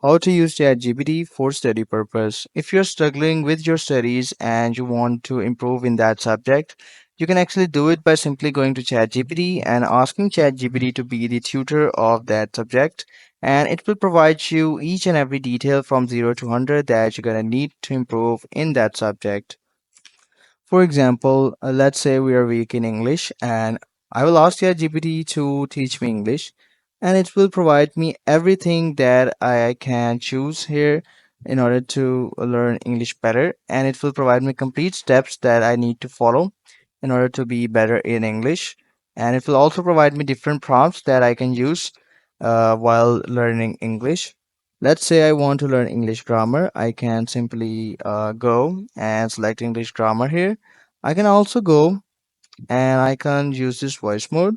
How to use ChatGPT for study purpose. If you're struggling with your studies and you want to improve in that subject, you can actually do it by simply going to ChatGPT and asking ChatGPT to be the tutor of that subject. And it will provide you each and every detail from 0 to 100 that you're going to need to improve in that subject. For example, let's say we are weak in English and I will ask ChatGPT to teach me English and it will provide me everything that I can choose here in order to learn English better, and it will provide me complete steps that I need to follow in order to be better in English, and it will also provide me different prompts that I can use while learning English. Let's say I want to learn English grammar. I can simply go and select English grammar here. I can also go and I can use this voice mode.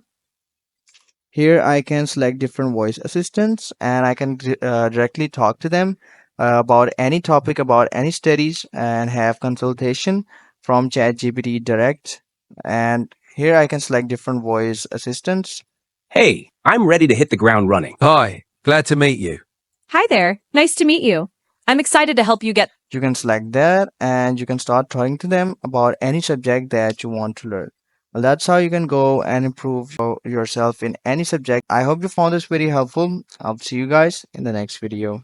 Here I can select different voice assistants and I can directly talk to them about any topic, about any studies, and have consultation from ChatGPT Direct. And here I can select different voice assistants. Hey, I'm ready to hit the ground running. Hi, glad to meet you. Hi there. Nice to meet you. I'm excited to help you get. You can select that and you can start talking to them about any subject that you want to learn. Well, that's how you can go and improve yourself in any subject. I hope you found this very helpful. I'll see you guys in the next video.